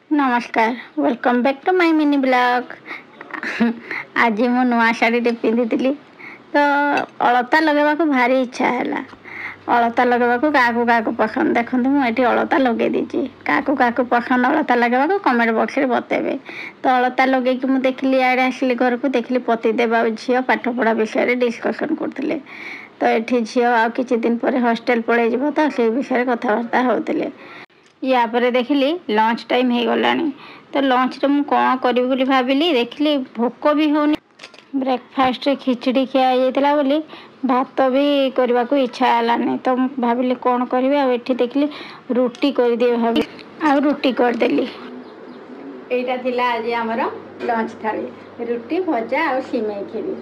नमस्कार welcome back to my mini blog. आज मु नुआ शाढ़ी पिंधि तो अलता लगेबा को भारी इच्छा है। अलता लगेबा को क्या पसंद देखो मुझे अलता लगे दीजिए क्या पसंद अलता लगेबा को कमेंट बॉक्स में बतेबे। तो अलता लगे कि मुझे देखली आड़े आसिली घर को देखली पतिदेव आ झील पाठपढ़ा विषय डिस्कसन करते। तो ये झील आ किछि दिन पर हॉस्टल पड़े जीव तो से विषय कथबार्ता होते। या पर देखिली लंच टाइम हो गलानी तो लंच रे मु कौन करी बोली भाबिली देखिली भोक भी होनी। ब्रेकफास्ट रे खिचड़ी खिया जाइतला बोली भात भी करबा को इच्छा हलानी तो भाबिली कौन करी आ एठी देखिली रुटी कर दिए भाबी आ रुटी कर देली। एटा थिला आज हमर लंच थाली रुटी भजा आ सिमेई खीरी।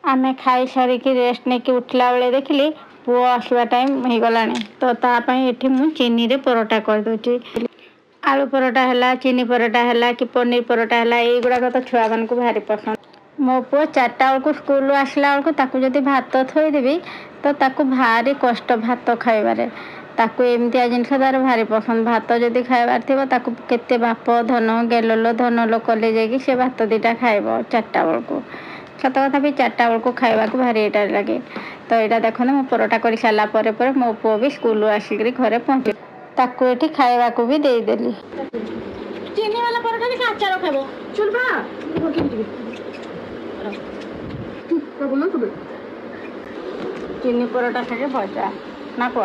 आमे खाई सारिकी रेस्ट नेकी उठला बेले देखिली पुओ आसवा टाइम हो गलानी तो तापाई एठी मु चीनी रे परोटा कर दोची। आलू परोटा है चीनी परोटा है कि पनीर परोटा है युवा तो छुआ मान को भारी पसंद। मो पुओ 4टा बेलू स्कूल आसला बेलू जदि भात थोईदेवी तो ताकू भारी कष्ट भात खाइबारे। ताकू एमतिया जिनस तार भारी पसंद भात जदि खाइबार थी ताकू केते बाप धन गेलोलो धनलो कले जाकि से भात दीटा खाइब 4टा बेलू। सत कथा भी 4टा बेलू खाइबा को भारी एटा लगे। तो यहाँ देखो मो परोटा कर सारा पर मो पुओ भी स्कूल आसिक घरे पहुँचे ताकू एठी खाइबा को भी देदेली। चीनी वाला परोटा भी आचार खाइबो चीनी परोटा साथे भजा ना को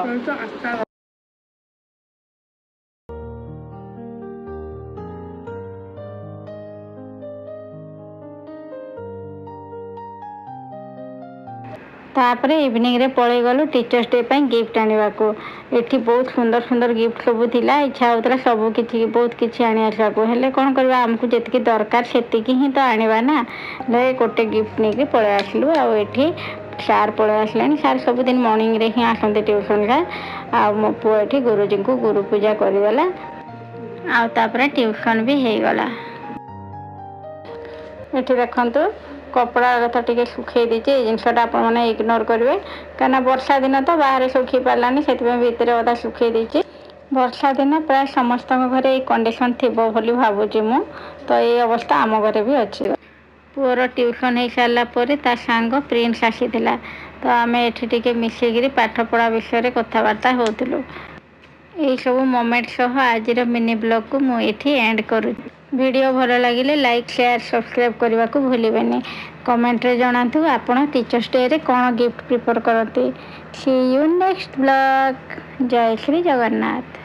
तापर इवनिंग रे पड़े गलु टीचर्स डे पे गिफ्ट आने को। एठी बहुत सुंदर सुंदर गिफ्ट सब थिला इच्छा होता सब किछि बहुत किछि आनी आसा को हेले कोन करबा हमकु जेतकी दरकार सेतिकी ही तो आनिबा ना। ले गोटे गिफ्ट नेके पळे आसलु आ एठी सार पळे आसलानी सार सब दिन मॉर्निंग रे ही आसंते ट्यूशन का आ मो पुओ एठी गुरुजी को गुरु पूजा करिदेला आ तापर ट्यूशन भी हे गला। एठी देखंतु कपड़ा कथा टिके सुखे दीचे जिनसटा आप इग्नोर करेंगे कहीं वर्षा दिन तो बाहर सुखी पारानी से भितर अदा सुखे दीचे। वर्षा दिन प्राय समस्त घरे ये कंडीशन थी बोली भावुची मु तो ये अवस्था आम घरे भी अच्छी। पुअर ट्यूशन हो सारापर ता सांग प्रिंस आसी तो आम एठी मिसिकी पाठपढ़ा विषय कथबार्ता होलु। यही सब मोमेंट सह आज मिनी ब्लॉग को मुझे एंड करूँ। वीडियो भल लगे लाइक शेयर सब्सक्राइब करने को भूलें। कमेंट रे जनातु आपण टीचर्स डे रे कौन गिफ्ट प्रिपेयर करते। सी यू नेक्स्ट ब्लॉग। जय श्री जगन्नाथ।